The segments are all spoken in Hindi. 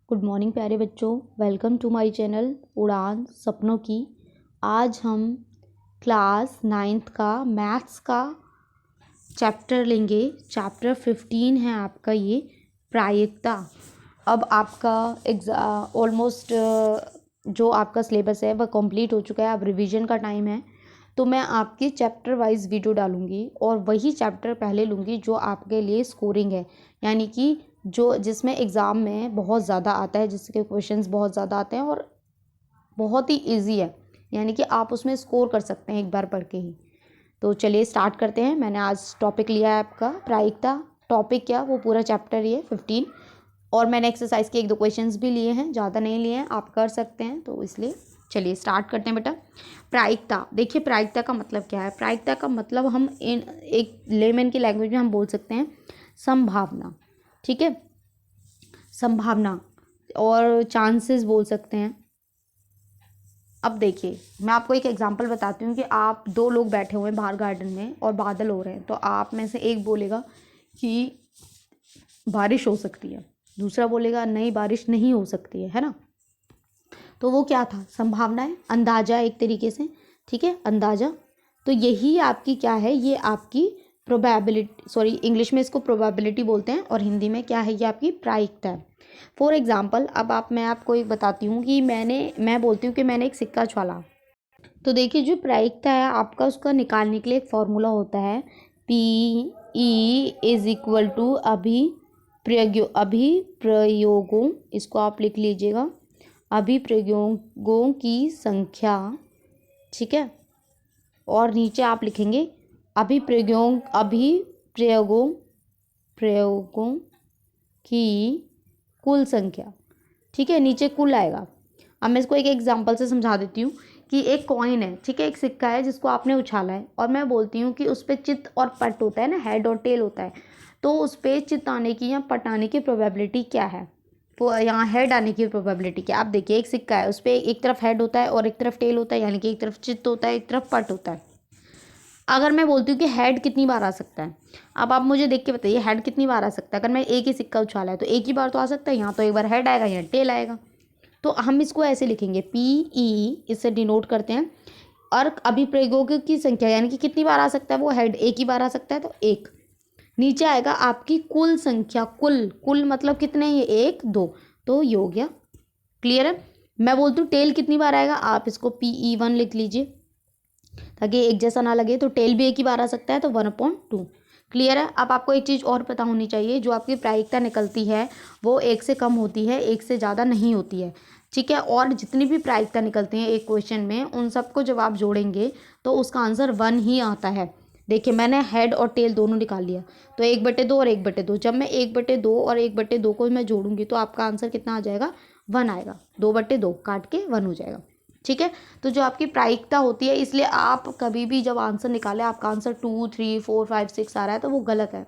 गुड मॉर्निंग प्यारे बच्चों, वेलकम टू माय चैनल उड़ान सपनों की। आज हम क्लास 9th का मैथ्स का चैप्टर लेंगे। चैप्टर 15 है आपका ये प्रायिकता। अब आपका ऑलमोस्ट जो आपका सिलेबस है वह कंप्लीट हो चुका है। अब रिवीजन का टाइम है, तो मैं आपकी चैप्टर वाइज वीडियो डालूंगी और वही चैप्टर पहले लूँगी जो आपके लिए स्कोरिंग है, यानी कि जिसमें एग्ज़ाम में बहुत ज़्यादा आता है, जिसके क्वेश्चंस बहुत ज़्यादा आते हैं और बहुत ही इजी है, यानी कि आप उसमें स्कोर कर सकते हैं एक बार पढ़ के ही। तो चलिए स्टार्ट करते हैं। मैंने आज टॉपिक लिया है आपका प्रायिकता। टॉपिक क्या, वो पूरा चैप्टर ही है 15, और मैंने एक्सरसाइज के 1-2 क्वेश्चंस भी लिए हैं, ज़्यादा नहीं लिए हैं, आप कर सकते हैं। तो इसलिए चलिए स्टार्ट करते हैं बेटा। प्रायिकता, देखिए प्रायिकता का मतलब क्या है। प्रायिकता का मतलब हम एक लेमन की लैंग्वेज में हम बोल सकते हैं संभावना। ठीक है, संभावना और चांसेस बोल सकते हैं। अब देखिए मैं आपको एक एग्जांपल बताती हूँ कि आप 2 लोग बैठे हुए हैं बाहर गार्डन में और बादल हो रहे हैं, तो आप में से एक बोलेगा कि बारिश हो सकती है, दूसरा बोलेगा नहीं बारिश नहीं हो सकती है ना। तो वो क्या था, संभावना है, अंदाजा एक तरीके से। ठीक है, अंदाजा। तो यही आपकी क्या है, ये आपकी प्रोबेबिलिटी, सॉरी इंग्लिश में इसको प्रोबेबिलिटी बोलते हैं और हिंदी में क्या है, ये आपकी प्रायिकता है। फॉर एग्जाम्पल अब मैं आपको एक बताती हूँ कि मैं बोलती हूँ कि मैंने एक सिक्का उछाला। तो देखिए जो प्रायिकता है आपका, उसका निकालने के लिए एक फॉर्मूला होता है, P/E अभिप्रयोगों, इसको आप लिख लीजिएगा, अभिप्रयोगों की संख्या। ठीक है, और नीचे आप लिखेंगे प्रयोगों की कुल संख्या। ठीक है, नीचे कुल आएगा। अब मैं इसको एक एग्जांपल से समझा देती हूँ कि एक कॉइन है, ठीक है, एक सिक्का है जिसको आपने उछाला है, और मैं बोलती हूँ कि उस पर चित और पट होता है ना, हेड और टेल होता है। तो उस पर चित आने की या पट आने की प्रोबेबिलिटी क्या है, तो यहाँ हेड आने की प्रोबेबिलिटी क्या है। आप देखिए एक सिक्का है, उस पर एक तरफ हेड होता है और एक तरफ टेल होता है, यानी कि एक तरफ चित होता है एक तरफ पट होता है। अगर मैं बोलती हूँ कि हेड कितनी बार आ सकता है, अब आप मुझे देख के बताइए हेड कितनी बार आ सकता है। अगर मैं एक ही सिक्का उछाला है तो एक ही बार तो आ सकता है, यहाँ तो एक बार हेड आएगा यहाँ टेल आएगा। तो हम इसको ऐसे लिखेंगे, PE इससे डिनोट करते हैं, और अभिप्रयोगों की संख्या, यानी कि कितनी बार आ सकता है वो हेड, एक ही बार आ सकता है तो एक। नीचे आएगा आपकी कुल संख्या, कुल मतलब कितने, ये 1 2, तो ये हो गया। क्लियर है। मैं बोलती हूँ टेल कितनी बार आएगा, आप इसको PE1 लिख लीजिए ताकि एक जैसा ना लगे। तो टेल भी एक ही बार आ सकता है, तो 1/2। क्लियर है। अब आपको एक चीज़ और पता होनी चाहिए, जो आपकी प्रायिकता निकलती है वो 1 से कम होती है, 1 से ज़्यादा नहीं होती है। ठीक है, और जितनी भी प्रायिकता निकलती हैं एक क्वेश्चन में, उन सबको जब आप जोड़ेंगे तो उसका आंसर 1 ही आता है। देखिए मैंने हेड और टेल दोनों निकाल लिया, तो 1/2 और 1/2। जब मैं 1/2 और 1/2 को मैं जोड़ूंगी तो आपका आंसर कितना आ जाएगा, 1 आएगा। 2/2 काट के 1 हो जाएगा। ठीक है, तो जो आपकी प्रायिकता होती है, इसलिए आप कभी भी जब आंसर निकालें, आपका आंसर 2 3 4 5 6 आ रहा है तो वो गलत है।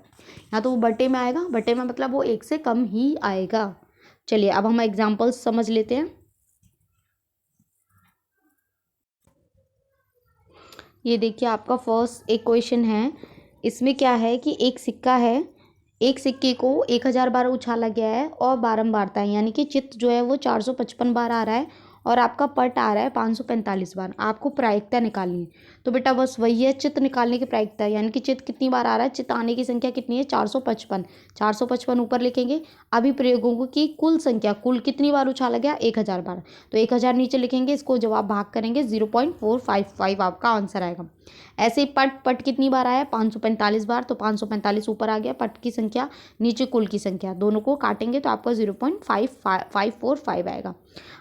या तो वो बटे में आएगा, बटे में मतलब वो 1 से कम ही आएगा। चलिए अब हम एग्जाम्पल्स समझ लेते हैं। ये देखिए आपका फर्स्ट एक क्वेश्चन है, इसमें क्या है कि एक सिक्का है, एक सिक्के को 1000 बार उछाला गया है और बारंबारता है, यानी कि चित्त जो है वो 455 बार आ रहा है और आपका पट आ रहा है 545 बार। आपको प्रायिकता निकालनी है, तो बेटा बस वही है, चित्त निकालने की प्रायिकता, यानी कि चित्त कितनी बार आ रहा है, चित्त आने की संख्या कितनी है, 455। 455 ऊपर लिखेंगे। अभी प्रयोगों की कुल संख्या, कुल कितनी बार उछाला गया, 1000 बार, तो 1000 नीचे लिखेंगे, इसको जब आप भाग करेंगे 0.455 आपका आंसर आएगा। ऐसे ही पट कितनी बार आया, 545 बार, तो 545 ऊपर आ गया पट की संख्या, नीचे कुल की संख्या, दोनों को काटेंगे तो आपका 0.545 आएगा।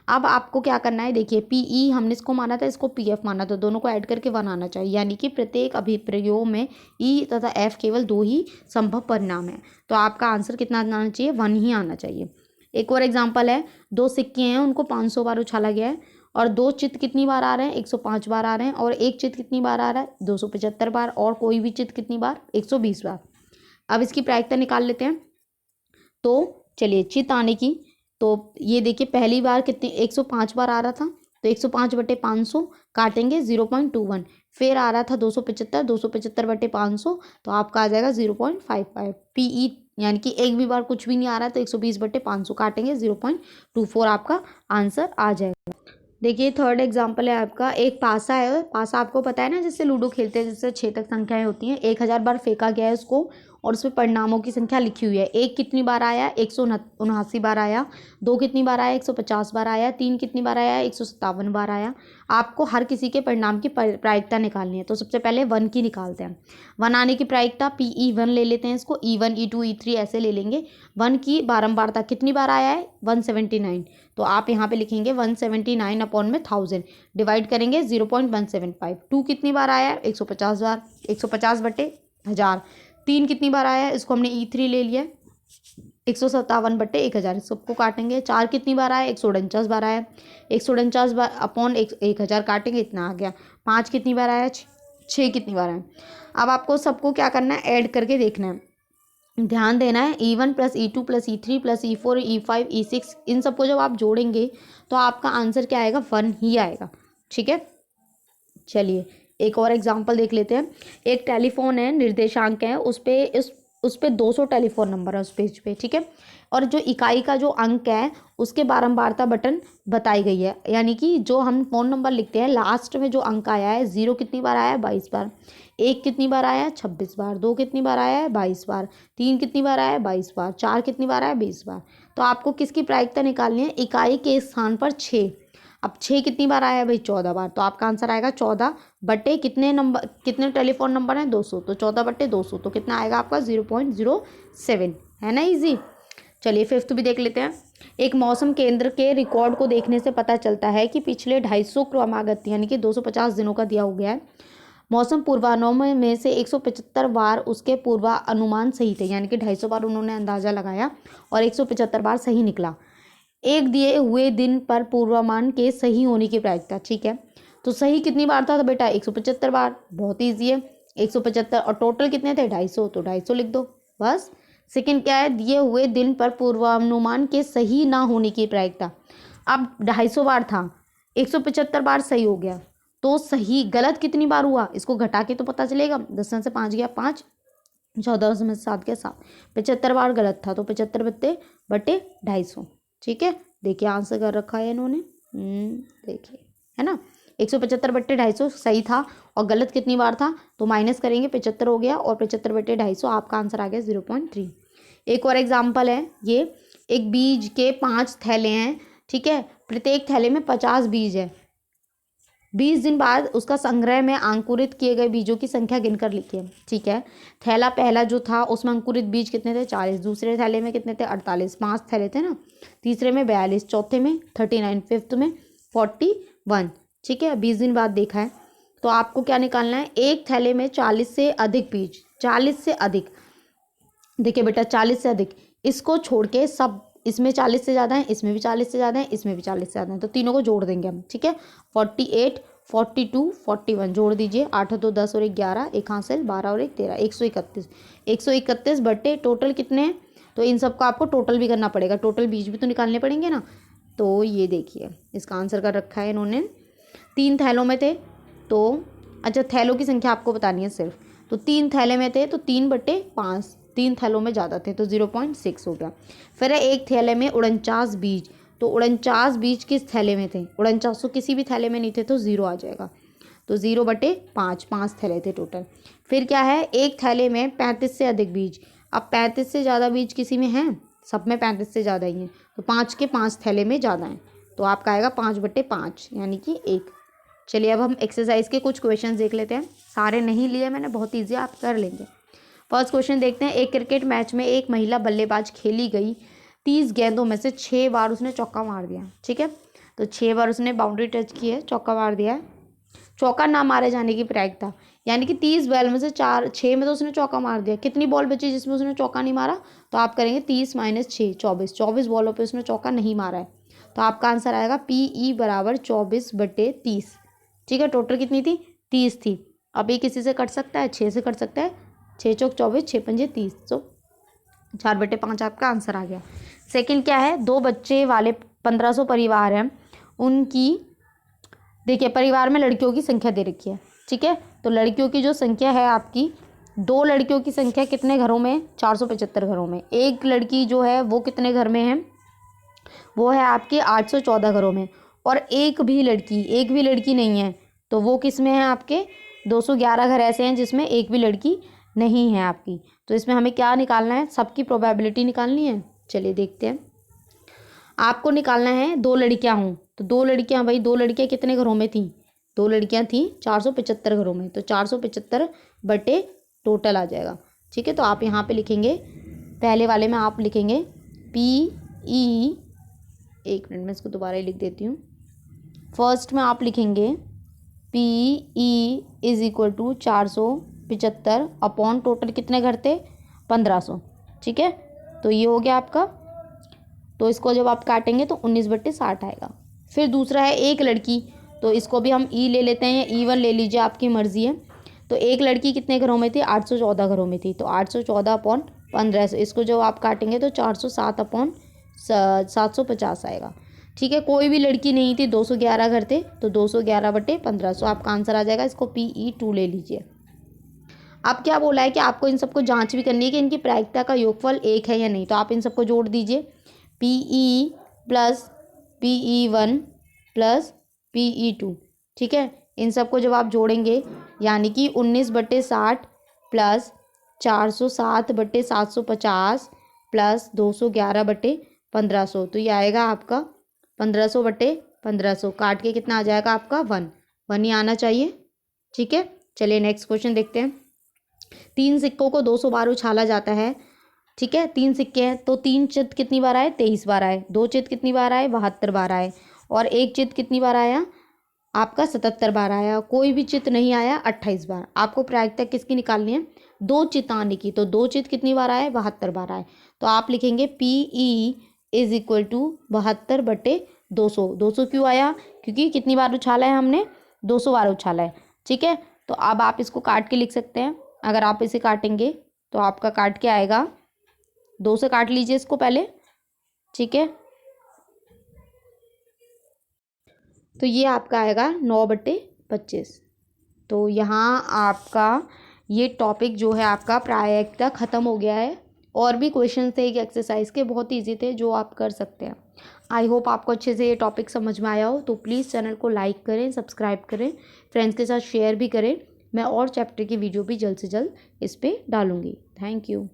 अब आपको क्या करना है, देखिए PE हमने इसको माना था, इसको PF माना, तो दोनों को ऐड करके 1 आना चाहिए, यानी कि प्रत्येक अभिप्रयोग में E तथा F केवल 2 ही संभव परिणाम है। तो आपका आंसर कितना आना चाहिए, 1 ही आना चाहिए। एक और एग्जाम्पल है, 2 सिक्के हैं, उनको 500 बार उछाला गया है और 2 चित्त कितनी बार आ रहे हैं, 105 बार आ रहे हैं, और एक चित्त कितनी बार आ रहा है, 275 बार, और कोई भी चित्त कितनी बार, 120 बार। अब इसकी प्रायिकता निकाल लेते हैं। तो चलिए चित्त आने की, तो ये देखिए पहली बार कितनी, 105 बार आ रहा था, तो 105/500 काटेंगे 0.21। फिर आ रहा था 275, 275/500, तो आपका आ जाएगा 0.55। PE यानी कि एक भी बार कुछ भी नहीं आ रहा है तो 120/500 काटेंगे, 0.24 आपका आंसर आ जाएगा। देखिए थर्ड एग्जाम्पल है आपका, एक पासा है। पासा आपको पता है ना, जिससे लूडो खेलते हैं, जिससे 6 तक संख्याएं होती हैं। 1000 बार फेंका गया है उसको और उसमें परिणामों की संख्या लिखी हुई है। 1 कितनी बार आया, 179 बार आया। 2 कितनी बार आया, 150 बार आया। 3 कितनी बार आया, 157 बार आया। आपको हर किसी के परिणाम की प्रायिकता निकालनी है। तो सबसे पहले 1 की निकालते हैं। 1 आने की प्रायिकता PE1 ले लेते हैं, इसको E1 E2 E3 ऐसे ले लेंगे। 1 की बारंबारता कितनी बार आया है, 179। तो आप यहाँ पे लिखेंगे 179 अपॉन में 1000, डिवाइड करेंगे 0.175। 2 कितनी बार आया है, 150 बार, 150/1000। 3 कितनी बार आया है, इसको हमने E3 ले लिया, 157/1000, सबको काटेंगे। 4 कितनी बार आया, 149 बार आया, 149 बार अपॉन 1000 काटेंगे, इतना आ गया। 5 कितनी बार आया, 6 कितनी बार आया। अब आपको सबको क्या करना है, ऐड करके देखना है, ध्यान देना है। E1 + E2 + E3 + E4 E5 E6 इन सबको जब आप जोड़ेंगे तो आपका आंसर क्या आएगा, 1 ही आएगा। ठीक है, चलिए एक और एग्जांपल देख लेते हैं। एक टेलीफोन है, निर्देशांक है, उस पे 200 टेलीफोन नंबर है उस पेज पे। ठीक है, और जो इकाई का जो अंक है उसके बारंबारता बटन बताई गई है। यानी कि जो हम फ़ोन नंबर लिखते हैं, लास्ट में जो अंक आया है, 0 कितनी बार आया है, 22 बार। 1 कितनी बार आया है, 26 बार। 2 कितनी बार आया है, 22 बार। 3 कितनी बार आया है, 22 बार। 4 कितनी बार आया है, 20 बार। तो आपको किसकी प्रायिकता निकालनी है, इकाई के स्थान पर 6। अब 6 कितनी बार आया है भाई, 14 बार। तो आपका आंसर आएगा 14 बटे कितने नंबर, कितने टेलीफोन नंबर हैं, 200। तो 14/200 तो कितना आएगा आपका, 0.07, है ना, इजी। चलिए फिफ्थ भी देख लेते हैं। एक मौसम केंद्र के रिकॉर्ड को देखने से पता चलता है कि पिछले 250 क्रमागत यानी कि 250 दिनों का दिया हो गया है। मौसम पूर्वानुमान में से 175 बार उसके पूर्वानुमान सही थे, यानी कि 250 बार उन्होंने अंदाजा लगाया और 175 बार सही निकला। एक दिए हुए दिन पर पूर्वानुमान के सही होने की प्रायिकता। ठीक है, तो सही कितनी बार था बेटा, 175 बार। बहुत ईजी है, 175 और टोटल कितने थे, 250, तो 250 लिख दो बस। सेकंड क्या है, दिए हुए दिन पर पूर्वानुमान के सही ना होने की प्रायिकता। अब 250 बार था, 175 बार सही हो गया, तो सही गलत कितनी बार हुआ, इसको घटा के तो पता चलेगा। 10 में से 5 गया 5, 14 में से 7 गया 7, 75 बार गलत था, तो 75/250। ठीक है, देखिए आंसर कर रखा है इन्होंने, देखिए है ना, 175/250 सही था और गलत कितनी बार था, तो माइनस करेंगे, 75 हो गया और 75/250 आपका आंसर आ गया 0.3। एक और एग्जाम्पल है ये, एक बीज के 5 थैले हैं। ठीक है, प्रत्येक थैले में 50 बीज है। 20 दिन बाद उसका संग्रह में अंकुरित किए गए बीजों की संख्या गिनकर लिखिए। ठीक है, थैला पहला जो था उसमें अंकुरित बीज कितने थे, 40। दूसरे थैले में कितने थे, 48। 5 थैले थे ना, तीसरे में 42, चौथे में 39, फिफ्थ में 41। ठीक है, 20 दिन बाद देखा है, तो आपको क्या निकालना है, एक थैले में 40 से अधिक बीज, 40 से अधिक, देखिए बेटा 40 से अधिक, इसको छोड़ के सब, इसमें 40 से ज़्यादा है, इसमें भी 40 से ज़्यादा है, इसमें भी 40 से ज़्यादा है, तो तीनों को जोड़ देंगे हम। ठीक है, 48, 42, 41 जोड़ दीजिए, 8 2 10 और 1 11, एक हासिल 12 और 1 13, 131। 131 बटे टोटल कितने हैं, तो इन सबका आपको टोटल भी करना पड़ेगा, टोटल बीज भी तो निकालने पड़ेंगे ना। तो ये देखिए इसका आंसर कर रखा है इन्होंने। 3 थैलों में थे, तो अच्छा थैलों की संख्या आपको बतानी है सिर्फ, तो 3 थैले में थे तो 3/5, 3 थैलों में ज़्यादा थे तो 0.6 हो गया। फिर है एक थैले में 49 बीज, तो 49 बीज किस थैले में थे, 49 किसी भी थैले में नहीं थे, तो 0 आ जाएगा, तो 0/5, 5 थैले थे टोटल। फिर क्या है, एक थैले में 35 से अधिक बीज। अब 35 से ज़्यादा बीज किसी में हैं, सब में 35 से ज़्यादा ही हैं, तो 5 के 5 थैले में ज़्यादा हैं, तो आपका आएगा 5/5 यानी कि 1। चलिए अब हम एक्सरसाइज के कुछ क्वेश्चन देख लेते हैं, सारे नहीं लिए मैंने, बहुत ईजी, आप कर लेंगे। फर्स्ट क्वेश्चन देखते हैं, एक क्रिकेट मैच में एक महिला बल्लेबाज खेली गई 30 गेंदों में से 6 बार उसने चौका मार दिया। ठीक है, तो 6 बार उसने बाउंड्री टच की है, चौका मार दिया है। चौका ना मारे जाने की प्रायिकता, यानी कि 30 बॉल में से 6 में तो उसने चौका मार दिया, कितनी बॉल बची जिसमें उसने चौका नहीं मारा, तो आप करेंगे 30 - 6 24, 24 बॉलों पे उसने चौका नहीं मारा है, तो आपका आंसर आएगा PE = 24/30। ठीक है, टोटल कितनी थी, 30 थी। अब ये किसी से कट सकता है, 6 से कट सकता है, 6 चौक 24, 6 पंजे 30, तो 4/5 आपका आंसर आ गया। सेकंड क्या है, 2 बच्चे वाले 1500 परिवार हैं, उनकी देखिए परिवार में लड़कियों की संख्या दे रखी है। ठीक है, तो लड़कियों की जो संख्या है आपकी 2 लड़कियों की संख्या कितने घरों में? 475 घरों में। एक लड़की जो है वो कितने घर में है? वो है आपके 814 घरों में। और एक भी लड़की नहीं है, तो वो किस में है? आपके 211 घर ऐसे हैं जिसमें एक भी लड़की नहीं है आपकी। तो इसमें हमें क्या निकालना है? सबकी प्रोबेबिलिटी निकालनी है। चलिए देखते हैं। आपको निकालना है 2 लड़कियां हों, तो 2 लड़कियां, भाई 2 लड़कियां कितने घरों में थी? 2 लड़कियां थी 475 घरों में, तो 475 बटे टोटल आ जाएगा। ठीक है, तो आप यहाँ पे लिखेंगे, पहले वाले में आप लिखेंगे PE, एक मिनट में इसको दोबारा ही लिख देती हूँ। फर्स्ट में आप लिखेंगे PE is equal to 475 upon total कितने घर थे? 1500। ठीक है, तो ये हो गया आपका। तो इसको जब आप काटेंगे तो 19/60 आएगा। फिर दूसरा है एक लड़की, तो इसको भी हम E ले लेते हैं या E1 ले लीजिए, आपकी मर्ज़ी है। तो एक लड़की कितने घरों में थी? 814 घरों में थी, तो 814 अपॉन 1500, इसको जब आप काटेंगे तो 407 अपॉन 750 आएगा। ठीक है, कोई भी लड़की नहीं थी, 211 घर थे, तो 211/1500 आपका आंसर आ जाएगा। इसको PE2 ले लीजिए। अब क्या बोला है कि आपको इन सबको जांच भी करनी है कि इनकी प्रायिकता का योगफल 1 है या नहीं, तो आप इन सबको जोड़ दीजिए। PE plus PE1 plus PE2। ठीक है, इन सबको जब आप जोड़ेंगे यानी कि 19/60 प्लस 407/750 प्लस 211/1500, तो ये आएगा आपका 1500/1500। काट के कितना आ जाएगा आपका? 1 ही आना चाहिए। ठीक है, चलिए नेक्स्ट क्वेश्चन देखते हैं। 3 सिक्कों को 200 बार उछाला जाता है। ठीक है, 3 सिक्के हैं, तो 3 चित कितनी बार आए? 23 बार आए। 2 चित कितनी बार आए? 72 बार आए। और 1 चित कितनी बार आया? आपका 77 बार आया। कोई भी चित नहीं आया 28 बार। आपको प्रायिकता किसकी निकालनी है? 2 चित आने की। तो 2 चित कितनी बार आए? 72 बार आए। तो आप लिखेंगे PE इज इक्वल टू 72/200। 200 क्यों आया? क्योंकि कितनी बार उछाला है हमने? 200 बार उछाला है। ठीक है, तो अब आप इसको काट के लिख सकते हैं। अगर आप इसे काटेंगे तो आपका काट के आएगा, 2 से काट लीजिए इसको पहले। ठीक है, तो ये आपका आएगा 9/25। तो यहाँ आपका ये टॉपिक जो है आपका प्रायिकता ख़त्म हो गया है। और भी क्वेश्चन थे एक एक्सरसाइज के, बहुत इजी थे, जो आप कर सकते हैं। आई होप आपको अच्छे से ये टॉपिक समझ में आया हो। तो प्लीज़ चैनल को लाइक करें, सब्सक्राइब करें, फ्रेंड्स के साथ शेयर भी करें। मैं और चैप्टर की वीडियो भी जल्द से जल्द इस पर डालूँगी। Thank you.